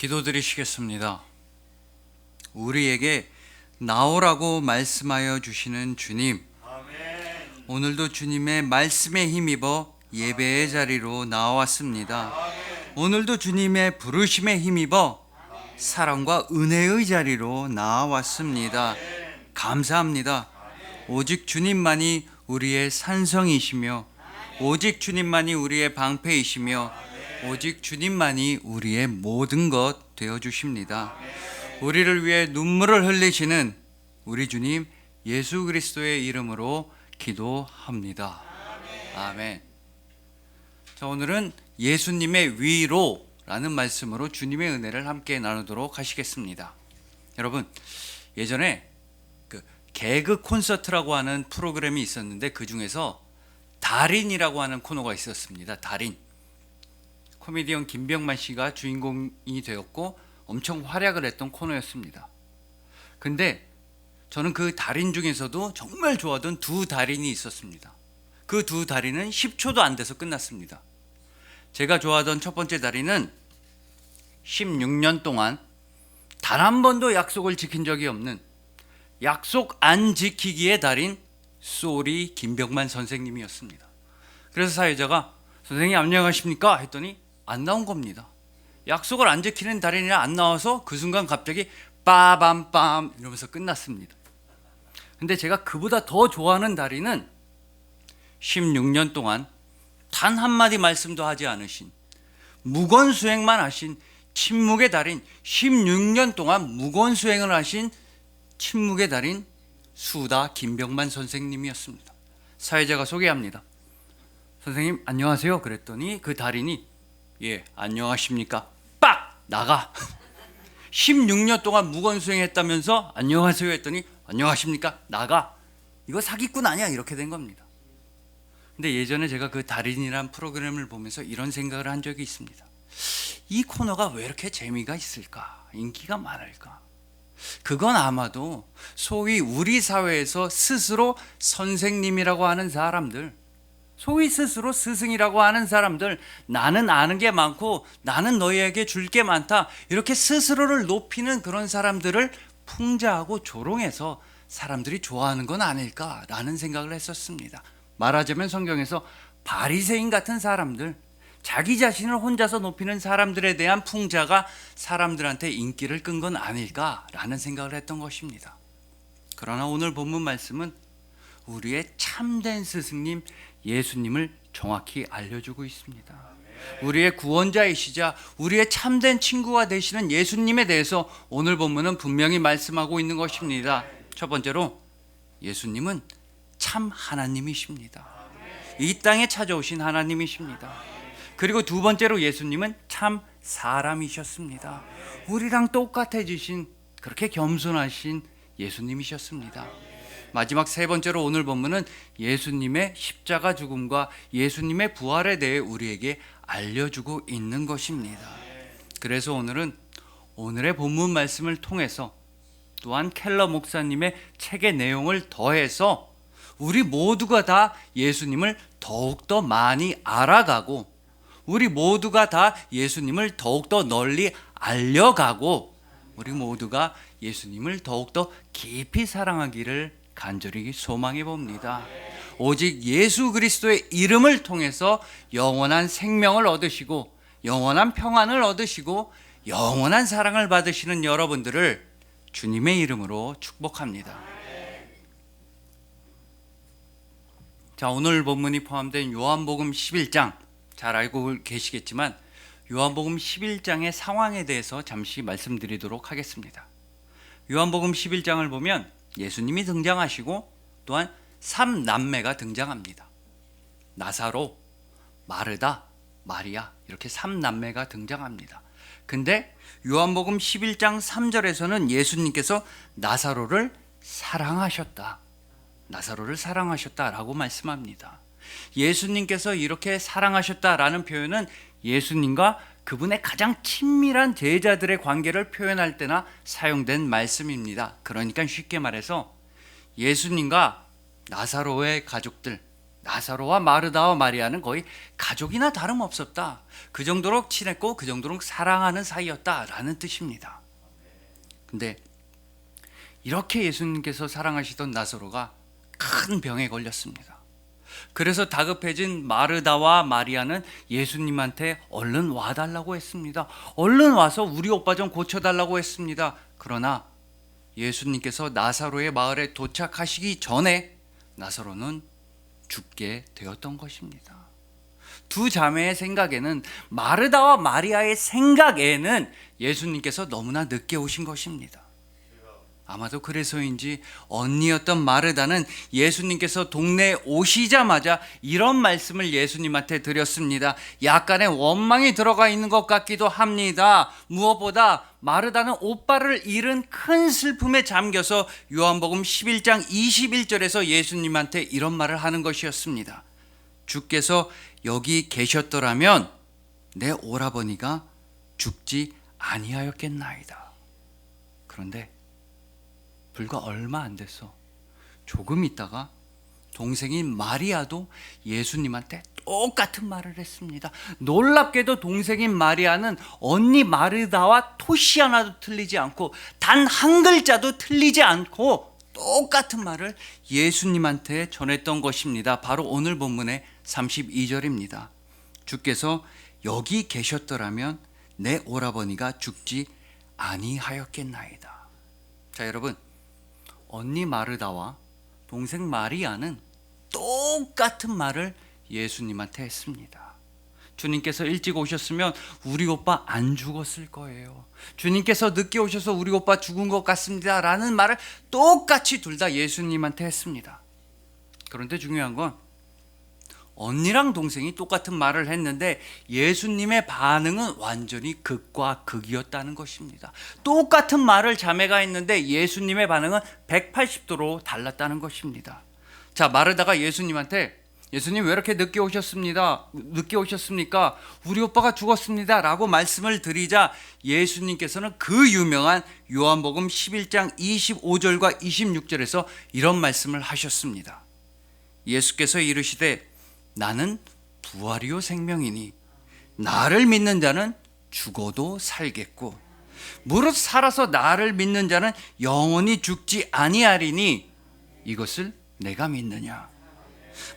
기도드리시겠습니다. 우리에게 나오라고 말씀하여 주시는 주님, 오늘도 주님의 말씀에 힘입어 예배의 자리로 나왔습니다. 오늘도 주님의 부르심에 힘입어 사랑과 은혜의 자리로 나왔습니다. 감사합니다. 오직 주님만이 우리의 산성이시며, 오직 주님만이 우리의 방패이시며, 오직 주님만이 우리의 모든 것 되어주십니다. 우리를 위해 눈물을 흘리시는 우리 주님 예수 그리스도의 이름으로 기도합니다. 아멘. 자, 오늘은 예수님의 위로라는 말씀으로 주님의 은혜를 함께 나누도록 하시겠습니다. 여러분, 예전에 개그 콘서트라고 하는 프로그램이 있었는데 그 중에서 달인이라고 하는 코너가 있었습니다. 달인. 코미디언 김병만 씨가 주인공이 되었고 엄청 활약을 했던 코너였습니다. 근데 저는 그 달인 중에서도 정말 좋아하던 두 달인이 있었습니다. 그 두 달인은 10초도 안 돼서 끝났습니다. 제가 좋아하던 첫 번째 달인은 16년 동안 단 한 번도 약속을 지킨 적이 없는 약속 안 지키기의 달인 쏘리 김병만 선생님이었습니다. 그래서 사회자가 선생님 안녕하십니까 했더니 안 나온 겁니다. 약속을 안 지키는 달인이라 안 나와서 그 순간 갑자기 빠밤빰 이러면서 끝났습니다. 근데 제가 그보다 더 좋아하는 달인은 16년 동안 단 한마디 말씀도 하지 않으신, 무건수행만 하신 침묵의 달인, 16년 동안 무건수행을 하신 침묵의 달인 수다 김병만 선생님이었습니다. 사회자가 소개합니다. 선생님 안녕하세요 그랬더니 그 달인이 예 안녕하십니까 빡 나가. 16년 동안 무건수행했다면서 안녕하세요 했더니 안녕하십니까 나가. 이거 사기꾼 아니야 이렇게 된 겁니다. 근데 예전에 제가 그 달인이란 프로그램을 보면서 이런 생각을 한 적이 있습니다. 이 코너가 왜 이렇게 재미가 있을까, 인기가 많을까? 그건 아마도 소위 우리 사회에서 스스로 선생님이라고 하는 사람들, 소위 스스로 스승이라고 하는 사람들, 나는 아는 게 많고 나는 너희에게 줄 게 많다, 이렇게 스스로를 높이는 그런 사람들을 풍자하고 조롱해서 사람들이 좋아하는 건 아닐까라는 생각을 했었습니다. 말하자면 성경에서 바리새인 같은 사람들, 자기 자신을 혼자서 높이는 사람들에 대한 풍자가 사람들한테 인기를 끈 건 아닐까라는 생각을 했던 것입니다. 그러나 오늘 본문 말씀은 우리의 참된 스승님 예수님을 정확히 알려주고 있습니다. 우리의 구원자이시자 우리의 참된 친구가 되시는 예수님에 대해서 오늘 본문은 분명히 말씀하고 있는 것입니다. 첫 번째로 예수님은 참 하나님이십니다. 이 땅에 찾아오신 하나님이십니다. 그리고 두 번째로 예수님은 참 사람이셨습니다. 우리랑 똑같아지신, 그렇게 겸손하신 예수님이셨습니다. 마지막 세 번째로 오늘 본문은 예수님의 십자가 죽음과 예수님의 부활에 대해 우리에게 알려주고 있는 것입니다. 그래서 오늘은 오늘의 본문 말씀을 통해서 또한 켈러 목사님의 책의 내용을 더해서 우리 모두가 다 예수님을 더욱더 많이 알아가고, 우리 모두가 다 예수님을 더욱더 널리 알려가고, 우리 모두가 예수님을 더욱더 깊이 사랑하기를 간절히 소망해 봅니다. 오직 예수 그리스도의 이름을 통해서 영원한 생명을 얻으시고 영원한 평안을 얻으시고 영원한 사랑을 받으시는 여러분들을 주님의 이름으로 축복합니다. 자, 오늘 본문이 포함된 요한복음 11장, 잘 알고 계시겠지만 요한복음 11장의 상황에 대해서 잠시 말씀드리도록 하겠습니다. 요한복음 11장을 보면 예수님이 등장하시고 또한 3남매가 등장합니다. 나사로, 마르다, 마리아, 이렇게 3남매가 등장합니다. 근데 요한복음 11장 3절에서는 예수님께서 나사로를 사랑하셨다라고 말씀합니다. 예수님께서 이렇게 사랑하셨다라는 표현은 예수님과 그분의 가장 친밀한 제자들의 관계를 표현할 때나 사용된 말씀입니다. 그러니까 쉽게 말해서 예수님과 나사로의 가족들, 나사로와 마르다와 마리아는 거의 가족이나 다름없었다. 그 정도로 친했고 그 정도로 사랑하는 사이였다라는 뜻입니다. 근데 이렇게 예수님께서 사랑하시던 나사로가 큰 병에 걸렸습니다. 그래서 다급해진 마르다와 마리아는 예수님한테 얼른 와달라고 했습니다. 얼른 와서 우리 오빠 좀 고쳐달라고 했습니다. 그러나 예수님께서 나사로의 마을에 도착하시기 전에 나사로는 죽게 되었던 것입니다. 두 자매의 생각에는, 마르다와 마리아의 생각에는 예수님께서 너무나 늦게 오신 것입니다. 아마도 그래서인지 언니였던 마르다는 예수님께서 동네에 오시자마자 이런 말씀을 예수님한테 드렸습니다. 약간의 원망이 들어가 있는 것 같기도 합니다. 무엇보다 마르다는 오빠를 잃은 큰 슬픔에 잠겨서 요한복음 11장 21절에서 예수님한테 이런 말을 하는 것이었습니다. 주께서 여기 계셨더라면 내 오라버니가 죽지 아니하였겠나이다. 그런데 불과 얼마 안 됐어. 조금 있다가 동생인 마리아도 예수님한테 똑같은 말을 했습니다. 놀랍게도 동생인 마리아는 언니 마르다와 토시 하나도 틀리지 않고 단 한 글자도 틀리지 않고 똑같은 말을 예수님한테 전했던 것입니다. 바로 오늘 본문의 32절입니다. 주께서 여기 계셨더라면 내 오라버니가 죽지 아니하였겠나이다. 자, 여러분, 언니 마르다와 동생 마리아는 똑같은 말을 예수님한테 했습니다. 주님께서 일찍 오셨으면 우리 오빠 안 죽었을 거예요. 주님께서 늦게 오셔서 우리 오빠 죽은 것 같습니다 라는 말을 똑같이 둘 다 예수님한테 했습니다. 그런데 중요한 건 언니랑 동생이 똑같은 말을 했는데 예수님의 반응은 완전히 극과 극이었다는 것입니다. 똑같은 말을 자매가 했는데 예수님의 반응은 180도로 달랐다는 것입니다. 자, 마르다가 예수님한테 예수님 왜 이렇게 늦게 오셨습니까? 우리 오빠가 죽었습니다 라고 말씀을 드리자 예수님께서는 그 유명한 요한복음 11장 25절과 26절에서 이런 말씀을 하셨습니다. 예수께서 이르시되 나는 부활이요 생명이니 나를 믿는 자는 죽어도 살겠고 무릇 살아서 나를 믿는 자는 영원히 죽지 아니하리니 이것을 내가 믿느냐.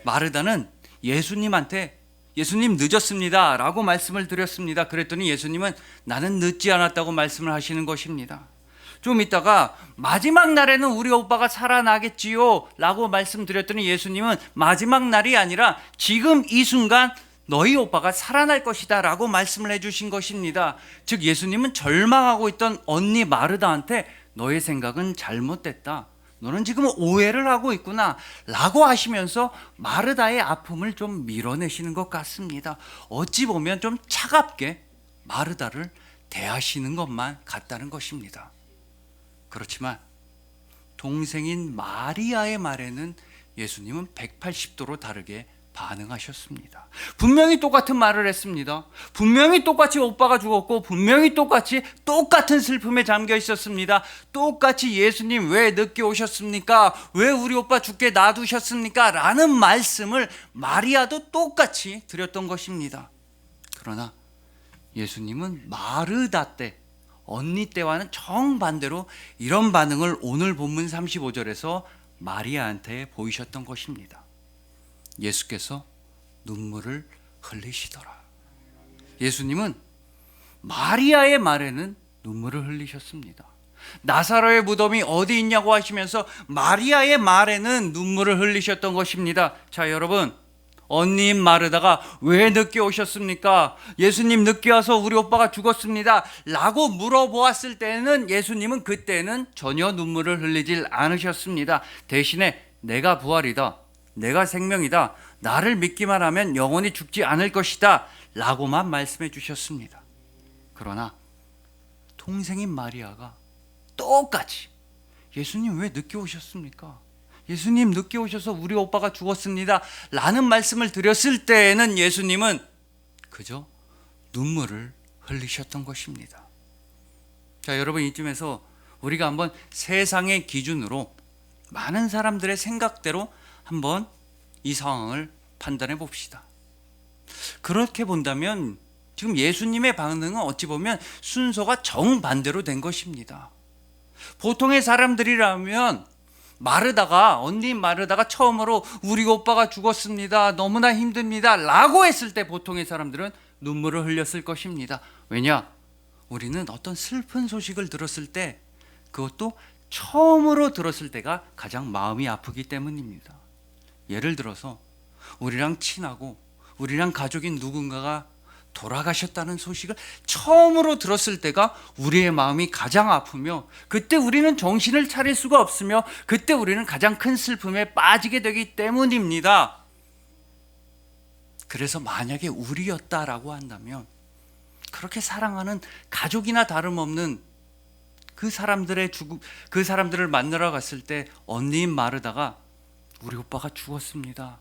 마르다는 예수님한테 예수님 늦었습니다 라고 말씀을 드렸습니다. 그랬더니 예수님은 나는 늦지 않았다고 말씀을 하시는 것입니다. 좀 있다가 마지막 날에는 우리 오빠가 살아나겠지요 라고 말씀드렸더니 예수님은 마지막 날이 아니라 지금 이 순간 너희 오빠가 살아날 것이다 라고 말씀을 해주신 것입니다. 즉 예수님은 절망하고 있던 언니 마르다한테 너의 생각은 잘못됐다, 너는 지금 오해를 하고 있구나 라고 하시면서 마르다의 아픔을 좀 밀어내시는 것 같습니다. 어찌 보면 좀 차갑게 마르다를 대하시는 것만 같다는 것입니다. 그렇지만 동생인 마리아의 말에는 예수님은 180도로 다르게 반응하셨습니다. 분명히 똑같은 말을 했습니다. 분명히 똑같이 오빠가 죽었고 분명히 똑같은 슬픔에 잠겨 있었습니다. 똑같이 예수님 왜 늦게 오셨습니까? 왜 우리 오빠 죽게 놔두셨습니까? 라는 말씀을 마리아도 똑같이 드렸던 것입니다. 그러나 예수님은 마르다 때, 언니 때와는 정반대로 이런 반응을 오늘 본문 35절에서 마리아한테 보이셨던 것입니다. 예수께서 눈물을 흘리시더라. 예수님은 마리아의 말에는 눈물을 흘리셨습니다. 나사로의 무덤이 어디 있냐고 하시면서 마리아의 말에는 눈물을 흘리셨던 것입니다. 자, 여러분, 언니인 마르다가 왜 늦게 오셨습니까? 예수님 늦게 와서 우리 오빠가 죽었습니다 라고 물어보았을 때는 예수님은 그때는 전혀 눈물을 흘리질 않으셨습니다. 대신에 내가 부활이다, 내가 생명이다, 나를 믿기만 하면 영원히 죽지 않을 것이다 라고만 말씀해 주셨습니다. 그러나 동생인 마리아가 똑같이 예수님 왜 늦게 오셨습니까? 예수님 늦게 오셔서 우리 오빠가 죽었습니다 라는 말씀을 드렸을 때에는 예수님은 그저 눈물을 흘리셨던 것입니다. 자, 여러분, 이쯤에서 우리가 한번 세상의 기준으로 많은 사람들의 생각대로 한번 이 상황을 판단해 봅시다. 그렇게 본다면 지금 예수님의 반응은 어찌 보면 순서가 정반대로 된 것입니다. 보통의 사람들이라면 언니 마르다가 처음으로 우리 오빠가 죽었습니다, 너무나 힘듭니다 라고 했을 때 보통의 사람들은 눈물을 흘렸을 것입니다. 왜냐? 우리는 어떤 슬픈 소식을 들었을 때, 그것도 처음으로 들었을 때가 가장 마음이 아프기 때문입니다. 예를 들어서 우리랑 친하고 우리랑 가족인 누군가가 돌아가셨다는 소식을 처음으로 들었을 때가 우리의 마음이 가장 아프며, 그때 우리는 정신을 차릴 수가 없으며, 그때 우리는 가장 큰 슬픔에 빠지게 되기 때문입니다. 그래서 만약에 우리였다라고 한다면, 그렇게 사랑하는 가족이나 다름없는 그 사람들을 만나러 갔을 때 언니인 마르다가 우리 오빠가 죽었습니다,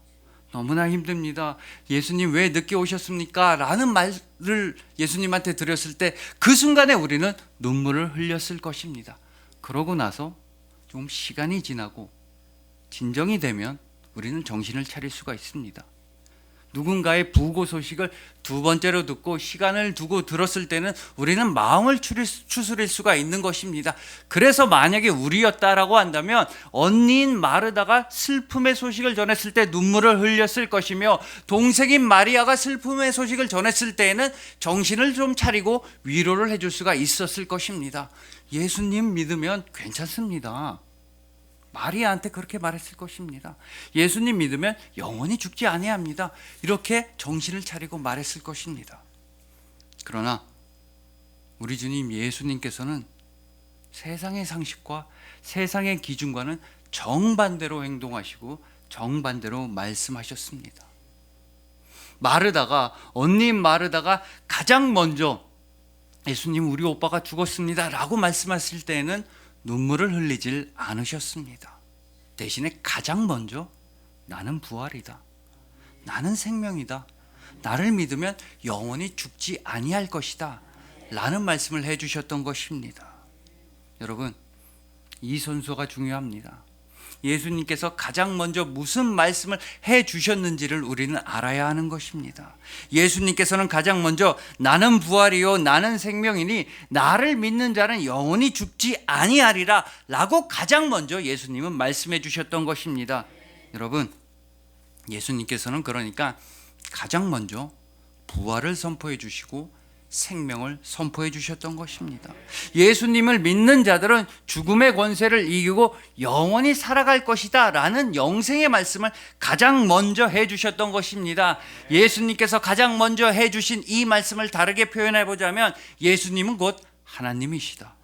너무나 힘듭니다, 예수님 왜 늦게 오셨습니까? 라는 말을 예수님한테 드렸을 때 그 순간에 우리는 눈물을 흘렸을 것입니다. 그러고 나서 좀 시간이 지나고 진정이 되면 우리는 정신을 차릴 수가 있습니다. 누군가의 부고 소식을 두 번째로 듣고 시간을 두고 들었을 때는 우리는 마음을 추스릴 수가 있는 것입니다. 그래서 만약에 우리였다라고 한다면 언니인 마르다가 슬픔의 소식을 전했을 때 눈물을 흘렸을 것이며, 동생인 마리아가 슬픔의 소식을 전했을 때에는 정신을 좀 차리고 위로를 해줄 수가 있었을 것입니다. 예수님 믿으면 괜찮습니다. 마리아한테 그렇게 말했을 것입니다. 예수님 믿으면 영원히 죽지 아니합니다, 이렇게 정신을 차리고 말했을 것입니다. 그러나 우리 주님 예수님께서는 세상의 상식과 세상의 기준과는 정반대로 행동하시고 정반대로 말씀하셨습니다. 언니인 마르다가 가장 먼저 예수님 우리 오빠가 죽었습니다 라고 말씀하실 때에는 눈물을 흘리질 않으셨습니다. 대신에 가장 먼저 나는 부활이다, 나는 생명이다, 나를 믿으면 영원히 죽지 아니할 것이다 라는 말씀을 해주셨던 것입니다. 여러분, 이 순서가 중요합니다. 예수님께서 가장 먼저 무슨 말씀을 해주셨는지를 우리는 알아야 하는 것입니다. 예수님께서는 가장 먼저 나는 부활이요 나는 생명이니 나를 믿는 자는 영원히 죽지 아니하리라 라고 가장 먼저 예수님은 말씀해 주셨던 것입니다. 여러분, 예수님께서는 그러니까 가장 먼저 부활을 선포해 주시고 생명을 선포해 주셨던 것입니다. 예수님을 믿는 자들은 죽음의 권세를 이기고 영원히 살아갈 것이다 라는 영생의 말씀을 가장 먼저 해 주셨던 것입니다. 예수님께서 가장 먼저 해 주신 이 말씀을 다르게 표현해 보자면, 예수님은 곧 하나님이시다,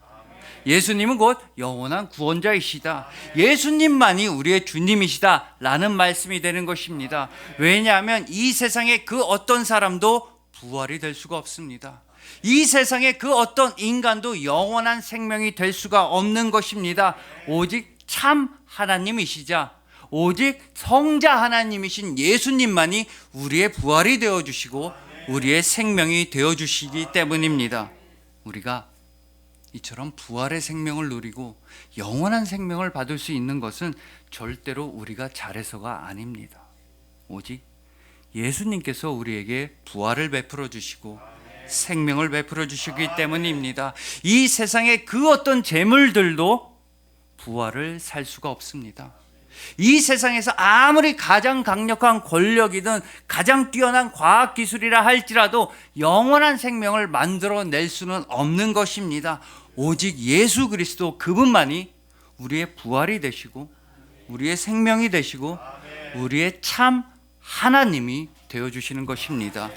예수님은 곧 영원한 구원자이시다, 예수님만이 우리의 주님이시다 라는 말씀이 되는 것입니다. 왜냐하면 이 세상에 그 어떤 사람도 부활이 될 수가 없습니다. 이 세상에 그 어떤 인간도 영원한 생명이 될 수가 없는 것입니다. 오직 참 하나님이시자, 오직 성자 하나님이신 예수님만이 우리의 부활이 되어주시고 우리의 생명이 되어주시기 때문입니다. 우리가 이처럼 부활의 생명을 누리고 영원한 생명을 받을 수 있는 것은 절대로 우리가 잘해서가 아닙니다. 오직 예수님께서 우리에게 부활을 베풀어 주시고 생명을 베풀어 주시기 때문입니다. 이 세상의 그 어떤 재물들도 부활을 살 수가 없습니다. 이 세상에서 아무리 가장 강력한 권력이든 가장 뛰어난 과학기술이라 할지라도 영원한 생명을 만들어낼 수는 없는 것입니다. 오직 예수 그리스도, 그분만이 우리의 부활이 되시고 우리의 생명이 되시고 우리의 참 하나님이 되어주시는 것입니다.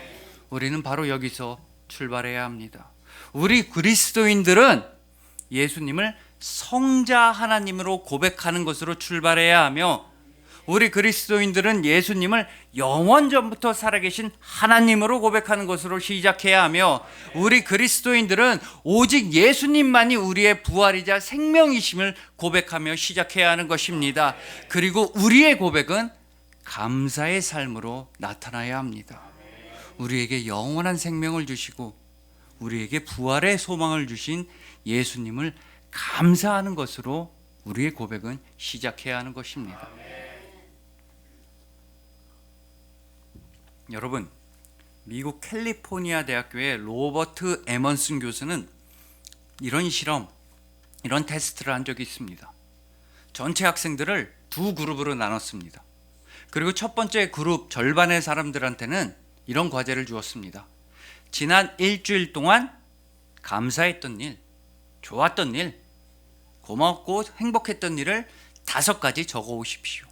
우리는 바로 여기서 출발해야 합니다. 우리 그리스도인들은 예수님을 성자 하나님으로 고백하는 것으로 출발해야 하며, 우리 그리스도인들은 예수님을 영원전부터 살아계신 하나님으로 고백하는 것으로 시작해야 하며, 우리 그리스도인들은 오직 예수님만이 우리의 부활이자 생명이심을 고백하며 시작해야 하는 것입니다. 그리고 우리의 고백은 감사의 삶으로 나타나야 합니다. 우리에게 영원한 생명을 주시고 우리에게 부활의 소망을 주신 예수님을 감사하는 것으로 우리의 고백은 시작해야 하는 것입니다. 여러분, 미국 캘리포니아 대학교의 로버트 에먼슨 교수는 이런 실험, 이런 테스트를 한 적이 있습니다. 전체 학생들을 두 그룹으로 나눴습니다. 그리고 첫 번째 그룹 절반의 사람들한테는 이런 과제를 주었습니다. 지난 일주일 동안 감사했던 일, 좋았던 일, 고맙고 행복했던 일을 5가지 적어 오십시오.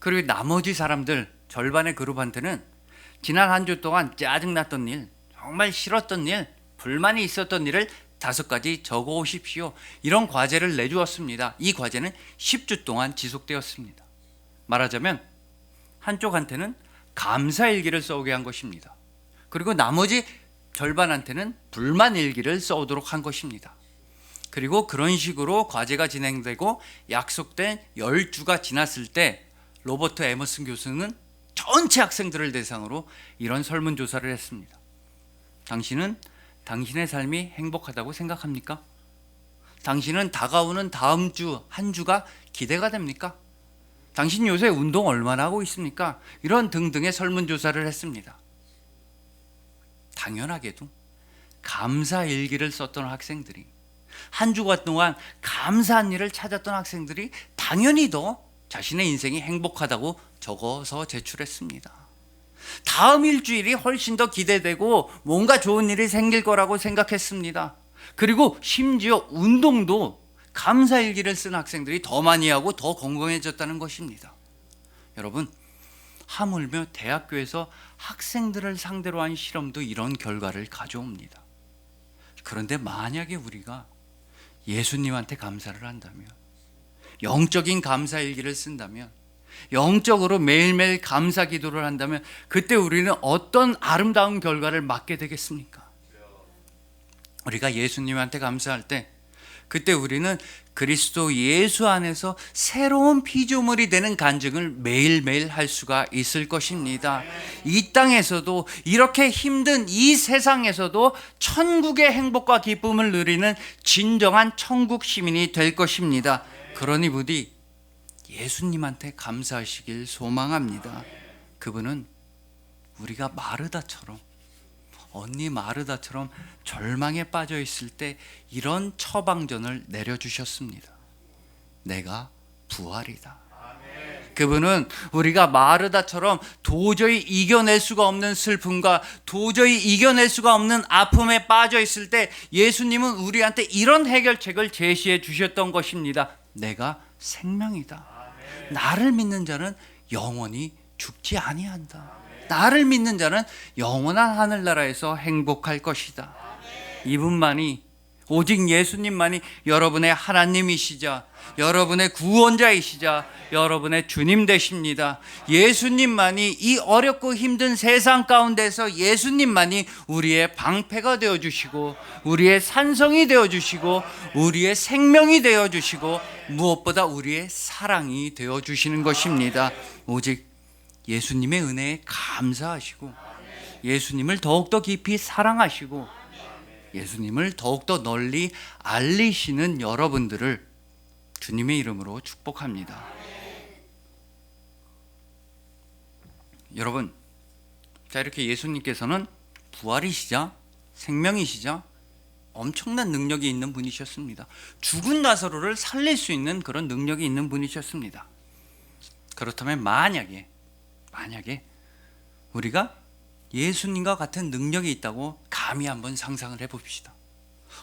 그리고 나머지 사람들 절반의 그룹한테는 지난 한 주 동안 짜증났던 일, 정말 싫었던 일, 불만이 있었던 일을 5가지 적어 오십시오. 이런 과제를 내주었습니다. 이 과제는 10주 동안 지속되었습니다. 말하자면 한쪽한테는 감사일기를 써오게 한 것입니다. 그리고 나머지 절반한테는 불만일기를 써오도록 한 것입니다. 그리고 그런 식으로 과제가 진행되고 약속된 10주가 지났을 때 로버트 에머슨 교수는 전체 학생들을 대상으로 이런 설문조사를 했습니다. 당신은 당신의 삶이 행복하다고 생각합니까? 당신은 다가오는 다음 주, 한 주가 기대가 됩니까? 당신 요새 운동 얼마나 하고 있습니까? 이런 등등의 설문조사를 했습니다. 당연하게도 감사일기를 썼던 학생들이, 한 주간 동안 감사한 일을 찾았던 학생들이 당연히 더 자신의 인생이 행복하다고 적어서 제출했습니다. 다음 일주일이 훨씬 더 기대되고 뭔가 좋은 일이 생길 거라고 생각했습니다. 그리고 심지어 운동도 감사일기를 쓴 학생들이 더 많이 하고 더 건강해졌다는 것입니다. 여러분, 하물며 대학교에서 학생들을 상대로 한 실험도 이런 결과를 가져옵니다. 그런데 만약에 우리가 예수님한테 감사를 한다면, 영적인 감사일기를 쓴다면, 영적으로 매일매일 감사 기도를 한다면 그때 우리는 어떤 아름다운 결과를 맞게 되겠습니까? 우리가 예수님한테 감사할 때 그때 우리는 그리스도 예수 안에서 새로운 피조물이 되는 간증을 매일매일 할 수가 있을 것입니다. 이 땅에서도 이렇게 힘든 이 세상에서도 천국의 행복과 기쁨을 누리는 진정한 천국 시민이 될 것입니다. 그러니 부디 예수님한테 감사하시길 소망합니다. 그분은 우리가 마르다처럼, 언니 마르다처럼 절망에 빠져 있을 때 이런 처방전을 내려주셨습니다. 내가 부활이다. 그분은 우리가 마르다처럼 도저히 이겨낼 수가 없는 슬픔과 도저히 이겨낼 수가 없는 아픔에 빠져 있을 때 예수님은 우리한테 이런 해결책을 제시해 주셨던 것입니다. 내가 생명이다. 나를 믿는 자는 영원히 죽지 아니한다. 나를 믿는 자는 영원한 하늘나라에서 행복할 것이다. 이분만이, 오직 예수님만이 여러분의 하나님이시자, 여러분의 구원자이시자, 여러분의 주님 되십니다. 예수님만이 이 어렵고 힘든 세상 가운데서 예수님만이 우리의 방패가 되어주시고, 우리의 산성이 되어주시고, 우리의 생명이 되어주시고, 무엇보다 우리의 사랑이 되어주시는 것입니다. 오직 예수님의 은혜에 감사하시고, 예수님을 더욱더 깊이 사랑하시고, 예수님을 더욱더 널리 알리시는 여러분들을 주님의 이름으로 축복합니다. 여러분, 자, 이렇게 예수님께서는 부활이시자 생명이시자 엄청난 능력이 있는 분이셨습니다. 죽은 나사로를 살릴 수 있는 그런 능력이 있는 분이셨습니다. 그렇다면 만약에 우리가 예수님과 같은 능력이 있다고 감히 한번 상상을 해봅시다.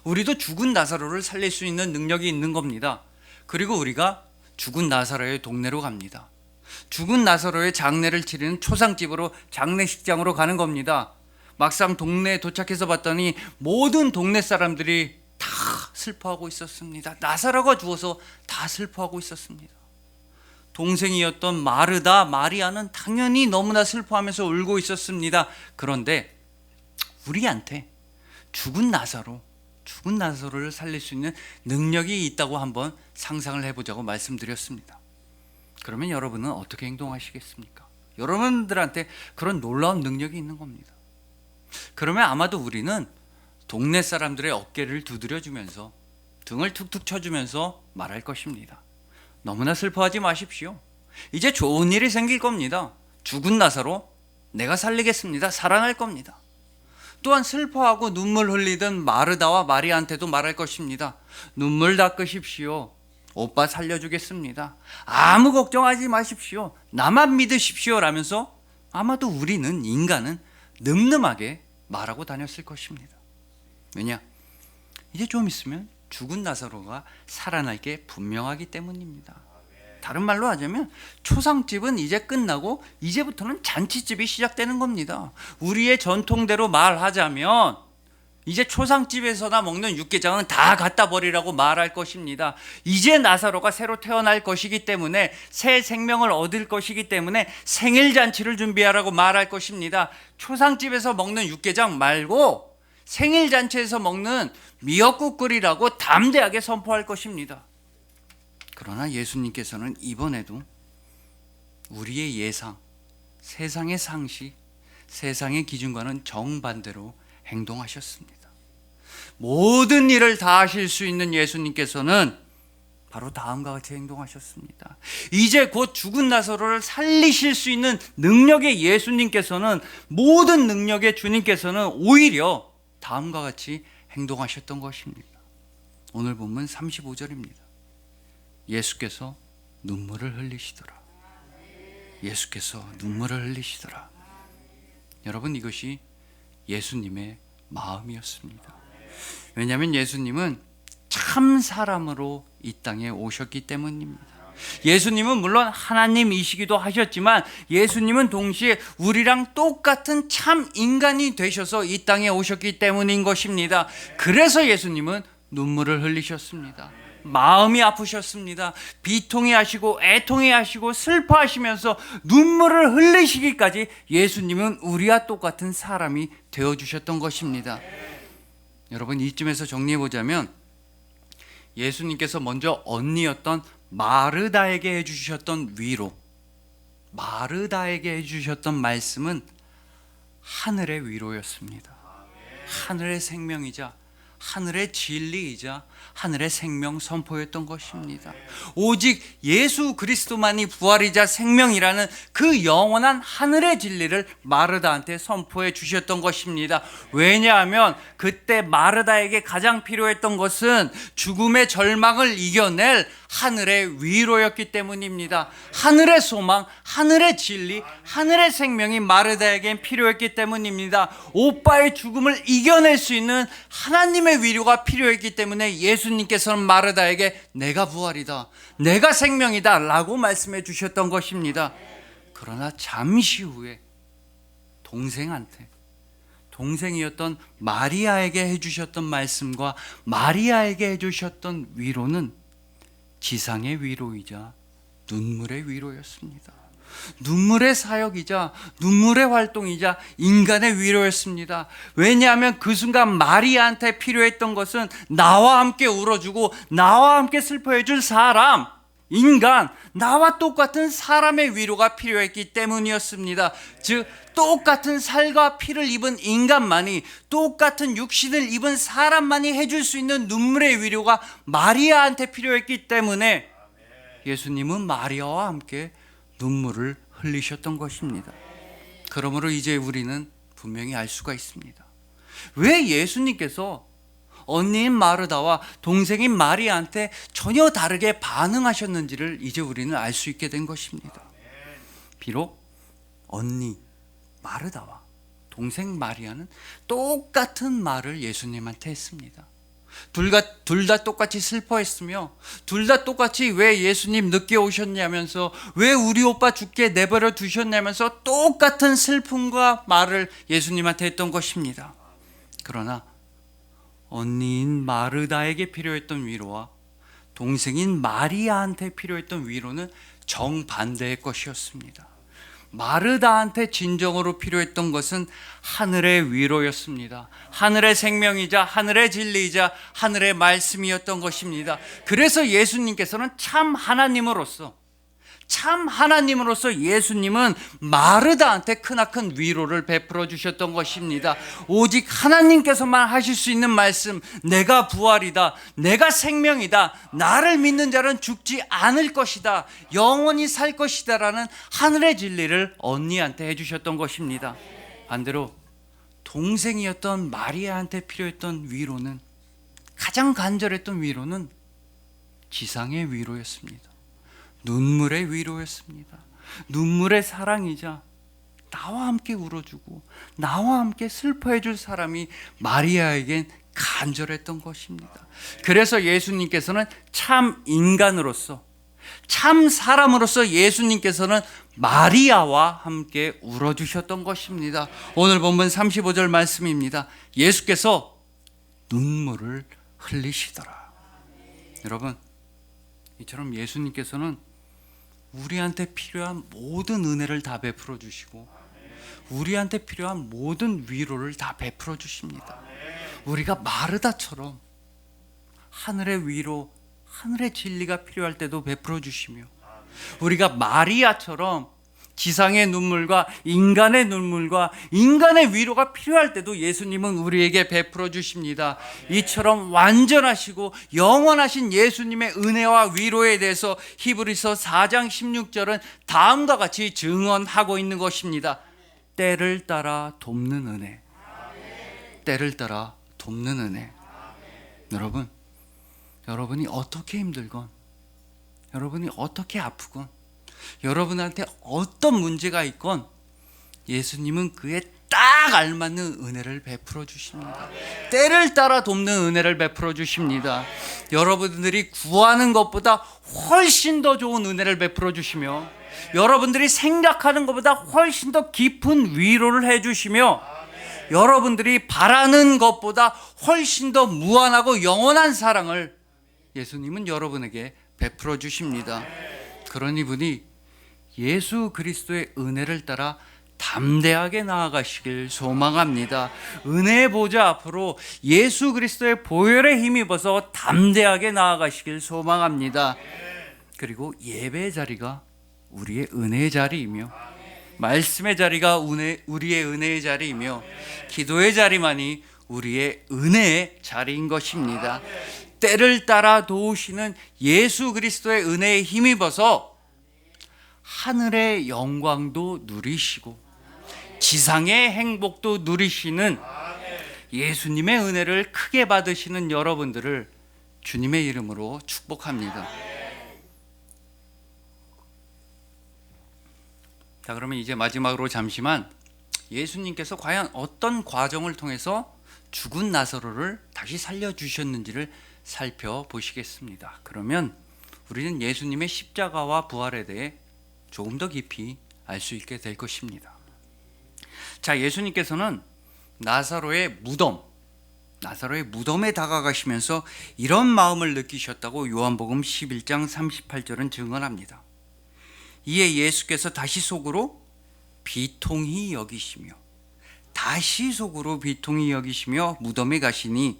우리도 죽은 나사로를 살릴 수 있는 능력이 있는 겁니다. 그리고 우리가 죽은 나사로의 동네로 갑니다. 죽은 나사로의 장례를 치르는 초상집으로, 장례식장으로 가는 겁니다. 막상 동네에 도착해서 봤더니 모든 동네 사람들이 다 슬퍼하고 있었습니다. 나사로가 죽어서 다 슬퍼하고 있었습니다. 동생이었던 마르다, 마리아는 당연히 너무나 슬퍼하면서 울고 있었습니다. 그런데 우리한테 죽은 나사로를 살릴 수 있는 능력이 있다고 한번 상상을 해보자고 말씀드렸습니다. 그러면 여러분은 어떻게 행동하시겠습니까? 여러분들한테 그런 놀라운 능력이 있는 겁니다. 그러면 아마도 우리는 동네 사람들의 어깨를 두드려주면서, 등을 툭툭 쳐주면서 말할 것입니다. 너무나 슬퍼하지 마십시오. 이제 좋은 일이 생길 겁니다. 죽은 나사로 내가 살리겠습니다. 살아날 겁니다. 또한 슬퍼하고 눈물 흘리던 마르다와 마리아한테도 말할 것입니다. 눈물 닦으십시오. 오빠 살려주겠습니다. 아무 걱정하지 마십시오. 나만 믿으십시오. 라면서 아마도 우리는, 인간은 늠름하게 말하고 다녔을 것입니다. 왜냐? 이제 좀 있으면 죽은 나사로가 살아날 게 분명하기 때문입니다. 다른 말로 하자면 초상집은 이제 끝나고 이제부터는 잔치집이 시작되는 겁니다. 우리의 전통대로 말하자면 이제 초상집에서나 먹는 육개장은 다 갖다 버리라고 말할 것입니다. 이제 나사로가 새로 태어날 것이기 때문에, 새 생명을 얻을 것이기 때문에 생일잔치를 준비하라고 말할 것입니다. 초상집에서 먹는 육개장 말고 생일잔치에서 먹는 미역국 끓이라고 담대하게 선포할 것입니다. 그러나 예수님께서는 이번에도 우리의 예상, 세상의 상식, 세상의 기준과는 정반대로 행동하셨습니다. 모든 일을 다 하실 수 있는 예수님께서는 바로 다음과 같이 행동하셨습니다. 이제 곧 죽은 나사로를 살리실 수 있는 능력의 예수님께서는, 모든 능력의 주님께서는 오히려 다음과 같이 행동하셨던 것입니다. 오늘 본문 35절입니다. 예수께서 눈물을 흘리시더라. 예수께서 눈물을 흘리시더라. 여러분, 이것이 예수님의 마음이었습니다. 왜냐하면 예수님은 참 사람으로 이 땅에 오셨기 때문입니다. 예수님은 물론 하나님이시기도 하셨지만 예수님은 동시에 우리랑 똑같은 참 인간이 되셔서 이 땅에 오셨기 때문인 것입니다. 그래서 예수님은 눈물을 흘리셨습니다. 마음이 아프셨습니다. 비통해하시고 애통해하시고 슬퍼하시면서 눈물을 흘리시기까지 예수님은 우리와 똑같은 사람이 되어주셨던 것입니다. 여러분, 이쯤에서 정리해보자면 예수님께서 먼저 언니였던 마르다에게 해주셨던 위로, 마르다에게 해주셨던 말씀은 하늘의 위로였습니다. 하늘의 생명이자 하늘의 진리이자 하늘의 생명 선포였던 것입니다. 오직 예수 그리스도만이 부활이자 생명이라는 그 영원한 하늘의 진리를 마르다한테 선포해 주셨던 것입니다. 왜냐하면 그때 마르다에게 가장 필요했던 것은 죽음의 절망을 이겨낼 하늘의 위로였기 때문입니다. 하늘의 소망, 하늘의 진리, 하늘의 생명이 마르다에겐 필요했기 때문입니다. 오빠의 죽음을 이겨낼 수 있는 하나님의 위로가 필요했기 때문에 예수님께서는 마르다에게 내가 부활이다, 내가 생명이다 라고 말씀해 주셨던 것입니다. 그러나 잠시 후에 동생이었던 마리아에게 해주셨던 말씀과 마리아에게 해주셨던 위로는 지상의 위로이자 눈물의 위로였습니다. 눈물의 사역이자 눈물의 활동이자 인간의 위로였습니다. 왜냐하면 그 순간 마리아한테 필요했던 것은 나와 함께 울어주고 나와 함께 슬퍼해줄 사람, 인간, 나와 똑같은 사람의 위로가 필요했기 때문이었습니다. 즉 똑같은 살과 피를 입은 인간만이, 똑같은 육신을 입은 사람만이 해줄 수 있는 눈물의 위로가 마리아한테 필요했기 때문에 예수님은 마리아와 함께 눈물을 흘리셨던 것입니다. 그러므로 이제 우리는 분명히 알 수가 있습니다. 왜 예수님께서 언니인 마르다와 동생인 마리아한테 전혀 다르게 반응하셨는지를 이제 우리는 알 수 있게 된 것입니다. 비록 언니 마르다와 동생 마리아는 똑같은 말을 예수님한테 했습니다. 둘 다 똑같이 슬퍼했으며 둘 다 똑같이 왜 예수님 늦게 오셨냐면서, 왜 우리 오빠 죽게 내버려 두셨냐면서 똑같은 슬픔과 말을 예수님한테 했던 것입니다. 그러나 언니인 마르다에게 필요했던 위로와 동생인 마리아한테 필요했던 위로는 정반대의 것이었습니다. 마르다한테 진정으로 필요했던 것은 하늘의 위로였습니다. 하늘의 생명이자 하늘의 진리이자 하늘의 말씀이었던 것입니다. 그래서 예수님께서는 참 하나님으로서, 참 하나님으로서 예수님은 마르다한테 크나큰 위로를 베풀어 주셨던 것입니다. 오직 하나님께서만 하실 수 있는 말씀, 내가 부활이다, 내가 생명이다, 나를 믿는 자는 죽지 않을 것이다, 영원히 살 것이다 라는 하늘의 진리를 언니한테 해주셨던 것입니다. 반대로 동생이었던 마리아한테 필요했던 위로는, 가장 간절했던 위로는 지상의 위로였습니다. 눈물의 위로였습니다. 눈물의 사랑이자 나와 함께 울어주고 나와 함께 슬퍼해 줄 사람이 마리아에겐 간절했던 것입니다. 그래서 예수님께서는 참 인간으로서, 참 사람으로서 예수님께서는 마리아와 함께 울어주셨던 것입니다. 오늘 본문 35절 말씀입니다. 예수께서 눈물을 흘리시더라. 여러분, 이처럼 예수님께서는 우리한테 필요한 모든 은혜를 다 베풀어 주시고 우리한테 필요한 모든 위로를 다 베풀어 주십니다. 우리가 마르다처럼 하늘의 위로, 하늘의 진리가 필요할 때도 베풀어 주시며, 우리가 마리아처럼 지상의 눈물과 인간의 눈물과 인간의 위로가 필요할 때도 예수님은 우리에게 베풀어 주십니다. 이처럼 완전하시고 영원하신 예수님의 은혜와 위로에 대해서 히브리서 4장 16절은 다음과 같이 증언하고 있는 것입니다. 때를 따라 돕는 은혜, 때를 따라 돕는 은혜. 여러분, 여러분이 어떻게 힘들건, 여러분이 어떻게 아프건, 여러분한테 어떤 문제가 있건 예수님은 그에 딱 알맞는 은혜를 베풀어 주십니다. 때를 따라 돕는 은혜를 베풀어 주십니다. 여러분들이 구하는 것보다 훨씬 더 좋은 은혜를 베풀어 주시며, 여러분들이 생각하는 것보다 훨씬 더 깊은 위로를 해 주시며, 여러분들이 바라는 것보다 훨씬 더 무한하고 영원한 사랑을 예수님은 여러분에게 베풀어 주십니다. 그러니 분이 예수 그리스도의 은혜를 따라 담대하게 나아가시길 소망합니다. 은혜의 보좌 앞으로 예수 그리스도의 보혈에 힘입어서 담대하게 나아가시길 소망합니다. 그리고 예배의 자리가 우리의 은혜의 자리이며, 말씀의 자리가 우리의 은혜의 자리이며, 기도의 자리만이 우리의 은혜의 자리인 것입니다. 때를 따라 도우시는 예수 그리스도의 은혜에 힘입어서 하늘의 영광도 누리시고 지상의 행복도 누리시는 예수님의 은혜를 크게 받으시는 여러분들을 주님의 이름으로 축복합니다. 자, 그러면 이제 마지막으로 잠시만 예수님께서 과연 어떤 과정을 통해서 죽은 나사로를 다시 살려주셨는지를 살펴보시겠습니다. 그러면 우리는 예수님의 십자가와 부활에 대해 조금 더 깊이 알 수 있게 될 것입니다. 자, 예수님께서는 나사로의 무덤에 다가가시면서 이런 마음을 느끼셨다고 요한복음 11장 38절은 증언합니다. 이에 예수께서 다시 속으로 비통히 여기시며 무덤에 가시니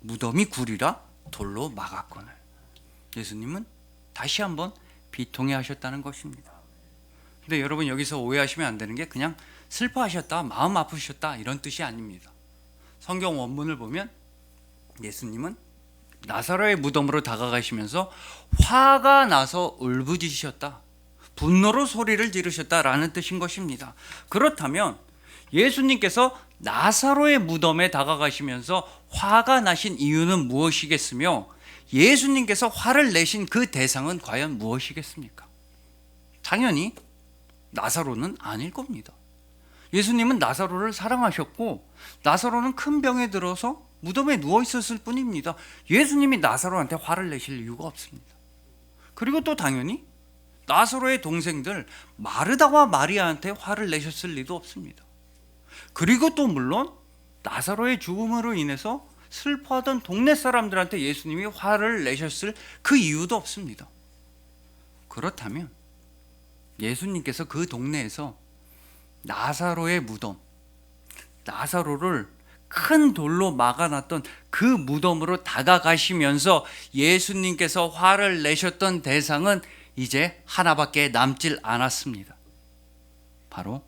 무덤이 구리라 돌로 막았거늘. 예수님은 다시 한번 비통해 하셨다는 것입니다. 근데 여러분, 여기서 오해하시면 안 되는 게 그냥 슬퍼하셨다, 마음 아프셨다 이런 뜻이 아닙니다. 성경 원문을 보면 예수님은 나사로의 무덤으로 다가가시면서 화가 나서 울부짖으셨다, 분노로 소리를 지르셨다라는 뜻인 것입니다. 그렇다면 예수님께서 나사로의 무덤에 다가가시면서 화가 나신 이유는 무엇이겠으며, 예수님께서 화를 내신 그 대상은 과연 무엇이겠습니까? 당연히 나사로는 아닐 겁니다. 예수님은 나사로를 사랑하셨고 나사로는 큰 병에 들어서 무덤에 누워 있었을 뿐입니다. 예수님이 나사로한테 화를 내실 이유가 없습니다. 그리고 또 당연히 나사로의 동생들 마르다와 마리아한테 화를 내셨을 리도 없습니다. 그리고 또 물론 나사로의 죽음으로 인해서 슬퍼하던 동네 사람들한테 예수님이 화를 내셨을 그 이유도 없습니다. 그렇다면 예수님께서 그 동네에서 나사로의 무덤, 나사로를 큰 돌로 막아놨던 그 무덤으로 다가가시면서 예수님께서 화를 내셨던 대상은 이제 하나밖에 남질 않았습니다. 바로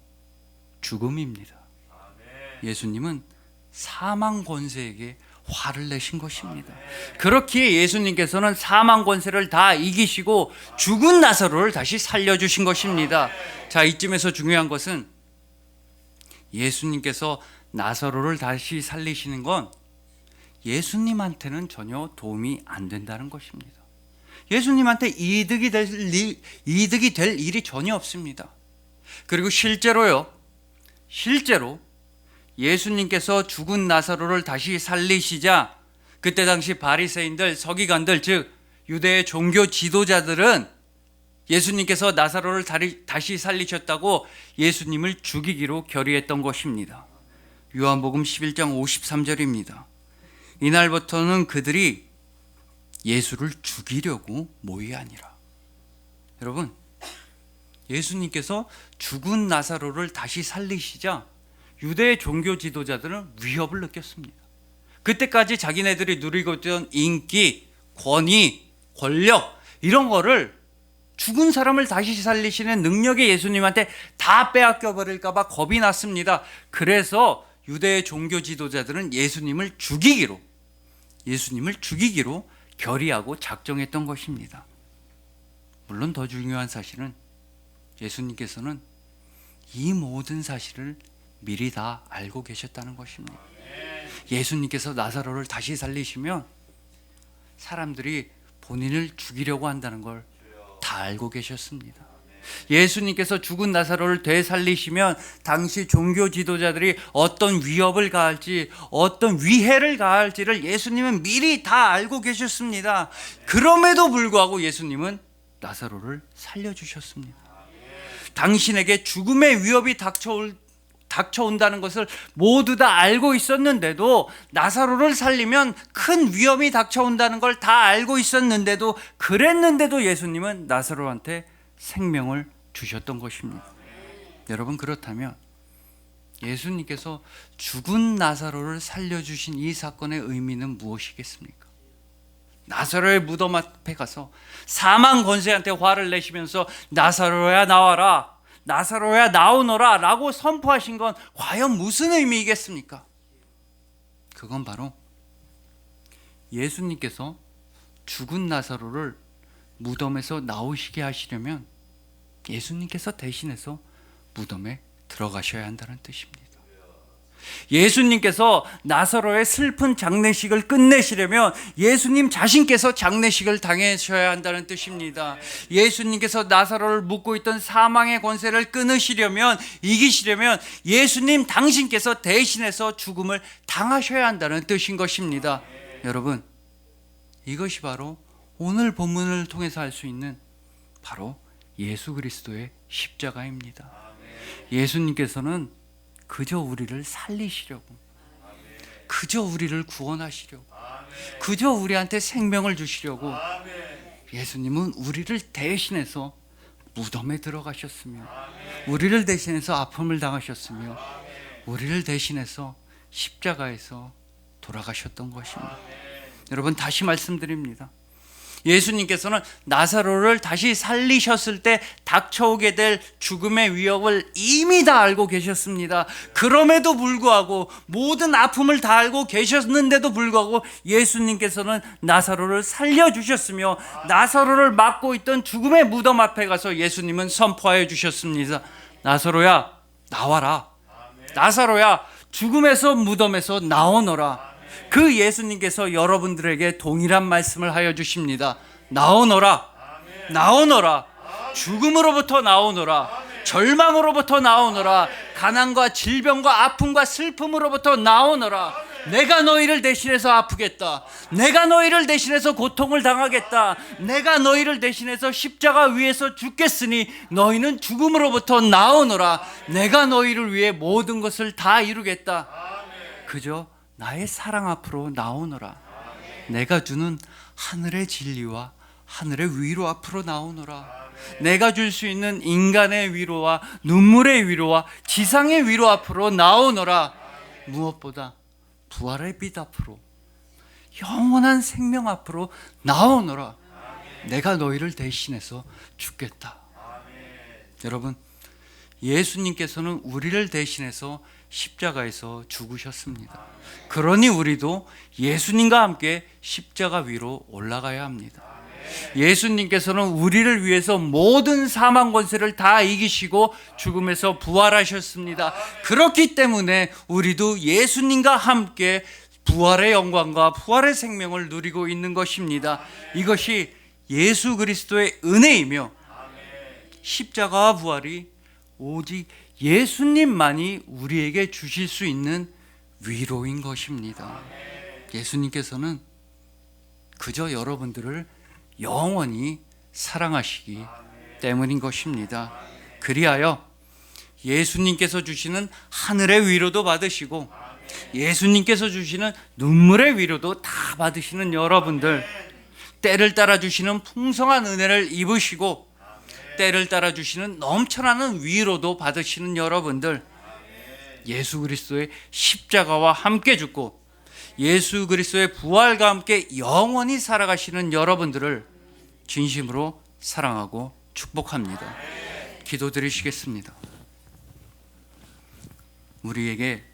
죽음입니다. 예수님은 사망 권세에게 화를 내신 것입니다. 그렇기에 예수님께서는 사망 권세를 다 이기시고 죽은 나사로를 다시 살려주신 것입니다. 자, 이쯤에서 중요한 것은 예수님께서 나사로를 다시 살리시는 건 예수님한테는 전혀 도움이 안 된다는 것입니다. 예수님한테 이득이 될 일이 전혀 없습니다. 그리고 실제로 예수님께서 죽은 나사로를 다시 살리시자 그때 당시 바리새인들, 서기관들, 즉 유대의 종교 지도자들은 예수님께서 나사로를 다시 살리셨다고 예수님을 죽이기로 결의했던 것입니다. 요한복음 11장 53절입니다. 이날부터는 그들이 예수를 죽이려고 모이하니라. 여러분, 예수님께서 죽은 나사로를 다시 살리시자 유대의 종교 지도자들은 위협을 느꼈습니다. 그때까지 자기네들이 누리고 있던 인기, 권위, 권력 이런 거를 죽은 사람을 다시 살리시는 능력의 예수님한테 다 빼앗겨 버릴까 봐 겁이 났습니다. 그래서 유대의 종교 지도자들은 예수님을 죽이기로 결의하고 작정했던 것입니다. 물론 더 중요한 사실은 예수님께서는 이 모든 사실을 미리 다 알고 계셨다는 것입니다. 예수님께서 나사로를 다시 살리시면 사람들이 본인을 죽이려고 한다는 걸 다 알고 계셨습니다. 예수님께서 죽은 나사로를 되살리시면 당시 종교 지도자들이 어떤 위협을 가할지, 어떤 위해를 가할지를 예수님은 미리 다 알고 계셨습니다. 그럼에도 불구하고 예수님은 나사로를 살려주셨습니다. 당신에게 죽음의 위협이 닥쳐온다는 것을 모두 다 알고 있었는데도, 나사로를 살리면 큰 위험이 닥쳐온다는 걸 다 알고 있었는데도, 그랬는데도 예수님은 나사로한테 생명을 주셨던 것입니다. 여러분, 그렇다면 예수님께서 죽은 나사로를 살려주신 이 사건의 의미는 무엇이겠습니까? 나사로의 무덤 앞에 가서 사망 권세한테 화를 내시면서 나사로야 나와라, 나사로야 나오너라 라고 선포하신 건 과연 무슨 의미이겠습니까? 그건 바로 예수님께서 죽은 나사로를 무덤에서 나오시게 하시려면 예수님께서 대신해서 무덤에 들어가셔야 한다는 뜻입니다. 예수님께서 나사로의 슬픈 장례식을 끝내시려면 예수님 자신께서 장례식을 당하셔야 한다는 뜻입니다. 예수님께서 나사로를 묶고 있던 사망의 권세를 끊으시려면, 이기시려면 예수님 당신께서 대신해서 죽음을 당하셔야 한다는 뜻인 것입니다. 여러분, 이것이 바로 오늘 본문을 통해서 알 수 있는 바로 예수 그리스도의 십자가입니다. 예수님께서는 그저 우리를 살리시려고, 그저 우리를 구원하시려고, 그저 우리한테 생명을 주시려고 예수님은 우리를 대신해서 무덤에 들어가셨으며, 우리를 대신해서 아픔을 당하셨으며, 우리를 대신해서 십자가에서 돌아가셨던 것입니다. 여러분, 다시 말씀드립니다. 예수님께서는 나사로를 다시 살리셨을 때 닥쳐오게 될 죽음의 위협을 이미 다 알고 계셨습니다. 그럼에도 불구하고, 모든 아픔을 다 알고 계셨는데도 불구하고 예수님께서는 나사로를 살려주셨으며, 나사로를 막고 있던 죽음의 무덤 앞에 가서 예수님은 선포하여 주셨습니다. 나사로야 나와라, 나사로야 죽음에서 무덤에서 나오너라. 그 예수님께서 여러분들에게 동일한 말씀을 하여 주십니다. 나오너라, 나오너라, 죽음으로부터 나오너라, 절망으로부터 나오너라, 가난과 질병과 아픔과 슬픔으로부터 나오너라. 내가 너희를 대신해서 아프겠다, 내가 너희를 대신해서 고통을 당하겠다, 내가 너희를 대신해서 십자가 위에서 죽겠으니 너희는 죽음으로부터 나오너라. 내가 너희를 위해 모든 것을 다 이루겠다. 그저 나의 사랑 앞으로 나오너라. 내가 주는 하늘의 진리와 하늘의 위로 앞으로 나오너라. 내가 줄 수 있는 인간의 위로와 눈물의 위로와 지상의 위로 앞으로 나오너라. 무엇보다 부활의 빛 앞으로, 영원한 생명 앞으로 나오너라. 내가 너희를 대신해서 죽겠다. 여러분, 예수님께서는 우리를 대신해서 십자가에서 죽으셨습니다. 그러니 우리도 예수님과 함께 십자가 위로 올라가야 합니다. 예수님께서는 우리를 위해서 모든 사망 권세를 다 이기시고 죽음에서 부활하셨습니다. 그렇기 때문에 우리도 예수님과 함께 부활의 영광과 부활의 생명을 누리고 있는 것입니다. 이것이 예수 그리스도의 은혜이며 십자가와 부활이 오직 예수님만이 우리에게 주실 수 있는 위로인 것입니다. 예수님께서는 그저 여러분들을 영원히 사랑하시기 때문인 것입니다. 그리하여 예수님께서 주시는 하늘의 위로도 받으시고 예수님께서 주시는 눈물의 위로도 다 받으시는 여러분들, 때를 따라 주시는 풍성한 은혜를 입으시고 때를 따라 주시는 넘쳐나는 위로도 받으시는 여러분들, 예수 그리스도의 십자가와 함께 죽고 예수 그리스도의 부활과 함께 영원히 살아가시는 여러분들을 진심으로 사랑하고 축복합니다. 기도드리시겠습니다. 우리에게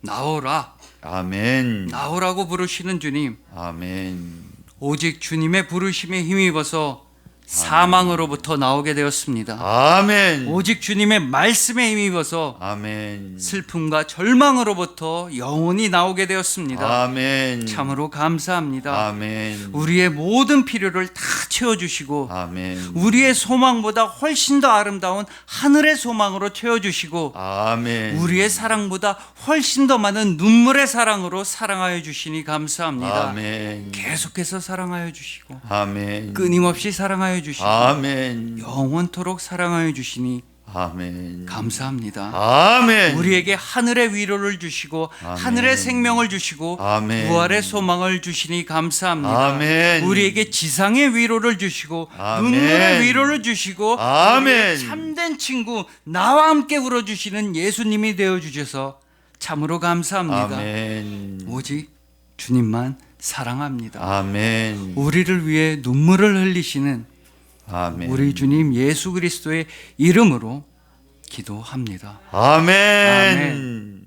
나오라, 아멘. 나오라고 부르시는 주님, 아멘. 오직 주님의 부르심에 힘입어서 사망으로부터 나오게 되었습니다. 아멘. 오직 주님의 말씀에 힘입어서 아멘. 슬픔과 절망으로부터 영원히 나오게 되었습니다. 아멘. 참으로 감사합니다. 아멘. 우리의 모든 필요를 다 채워주시고 아멘. 우리의 소망보다 훨씬 더 아름다운 하늘의 소망으로 채워주시고 아멘. 우리의 사랑보다 훨씬 더 많은 눈물의 사랑으로 사랑하여 주시니 감사합니다. 아멘. 계속해서 사랑하여 주시고 아멘. 끊임없이 사랑하여 주시고 아멘. 영원토록 사랑하여 주시니 아멘. 감사합니다. 아멘. 우리에게 하늘의 위로를 주시고 아멘. 하늘의 생명을 주시고 아멘. 부활의 소망을 주시니 감사합니다. 아멘. 우리에게 지상의 위로를 주시고 아멘. 눈물의 위로를 주시고 아멘. 우리의 참된 친구 나와 함께 울어주시는 예수님이 되어주셔서 참으로 감사합니다. 아멘. 오직 주님만 사랑합니다. 아멘. 우리를 위해 눈물을 흘리시는 아멘. 우리 주님 예수 그리스도의 이름으로 기도합니다. 아멘. 아멘.